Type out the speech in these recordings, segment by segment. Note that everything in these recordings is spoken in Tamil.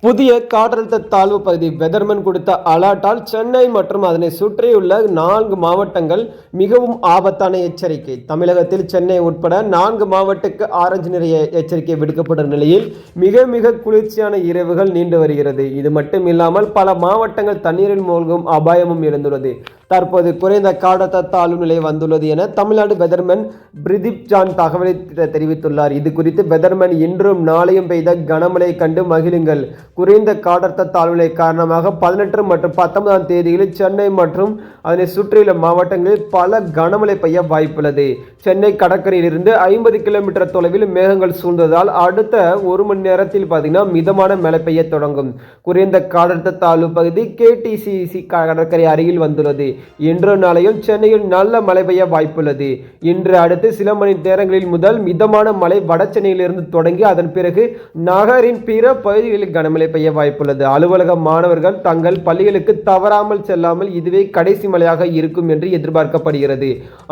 புதிய காற்றழுத்த தாழ்வு பகுதி வெதர்மன் கொடுத்த அலர்ட்டால் சென்னை மற்றும் அதனை சுற்றியுள்ள 4 மாவட்டங்கள் மிகவும் ஆபத்தான எச்சரிக்கை. தமிழகத்தில் சென்னை உட்பட 4 மாவட்டத்துக்கு ஆரஞ்சு நிற எச்சரிக்கை விடுக்கப்படும் நிலையில் மிக மிக குளிர்ச்சியான இரவுகள் நீண்டு வருகிறது. இது மட்டும் இல்லாமல் பல மாவட்டங்கள் தண்ணீரில் மூழ்கும் அபாயமும் எழுந்துள்ளது. தற்போது குறைந்த காற்றழுத்த தாழ்வு நிலை வந்துள்ளது என தமிழ்நாடு வெதர்மன் பிரதீப் ஜான் தகவலை தெரிவித்துள்ளார். இது குறித்து வெதர்மன் இன்றும் நாளையும் பெய்த கனமழை கண்டு மகிழுங்கள். குறைந்த காற்றழுத்த தாழ்வுநிலை காரணமாக 18 மற்றும் 19ஆம் தேதிகளில் சென்னை மற்றும் அதனை சுற்றியுள்ள மாவட்டங்களில் பல கனமழை பெய்ய வாய்ப்புள்ளது. சென்னை கடற்கரையிலிருந்து 50 கிலோமீட்டர் தொலைவில் மேகங்கள் சூழ்ந்ததால் அடுத்த 1 மணி நேரத்தில் மிதமான மழை பெய்ய தொடங்கும். குறைந்த காற்றழுத்த தாழ்வு பகுதி KTCC கடற்கரை அருகில் வந்துள்ளது. இன்று நாளையும் சென்னையில் நல்ல மழை பெய்ய வாய்ப்புள்ளது. இன்று அடுத்து சில மணி நேரங்களில் முதல் மிதமான மழை வட சென்னையிலிருந்து தொடங்கி அதன் பிறகு நகரின் பிற பகுதிகளில் கனமழை பெய்ய வாய்ப்புள்ளது. அலுவலக மாணவர்கள் தங்கள் பள்ளிகளுக்கு தவறாமல் செல்லாமல் இதுவே கடைசி மழையாக இருக்கும் என்று எதிர்பார்க்கப்படுகிறது.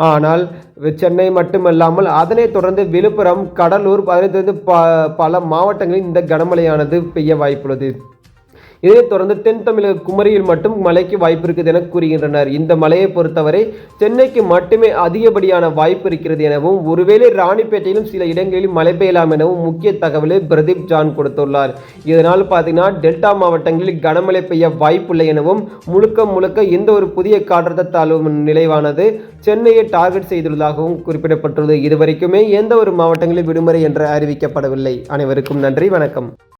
ஆனால் சென்னை மட்டுமல்லாமல் அதனைத் தொடர்ந்து விழுப்புரம், கடலூர், அதனைத் தொடர்ந்து பல மாவட்டங்களில் இந்த கனமழையானது பெய்ய வாய்ப்புள்ளது. இதைத் தொடர்ந்து தென் தமிழக குமரியில் மட்டும் மழைக்கு வாய்ப்பு இருக்குது என கூறுகின்றனர். இந்த மழையை பொறுத்தவரை சென்னைக்கு மட்டுமே அதிகப்படியான வாய்ப்பு இருக்கிறது எனவும் ஒருவேளை ராணிப்பேட்டையிலும் சில இடங்களில் மழை பெய்யலாம் எனவும் முக்கிய தகவலை பிரதீப் ஜான் கொடுத்துள்ளார். இதனால் டெல்டா மாவட்டங்களில் கனமழை பெய்ய வாய்ப்பில்லை எனவும் முழுக்க எந்த ஒரு புதிய காற்றழுத்த தாழ்வு நிலைவானது சென்னையை டார்கெட் செய்துள்ளதாகவும் குறிப்பிடப்பட்டுள்ளது. இதுவரைக்குமே எந்த ஒரு மாவட்டங்களில் விடுமுறை என்று அறிவிக்கப்படவில்லை. அனைவருக்கும் நன்றி, வணக்கம்.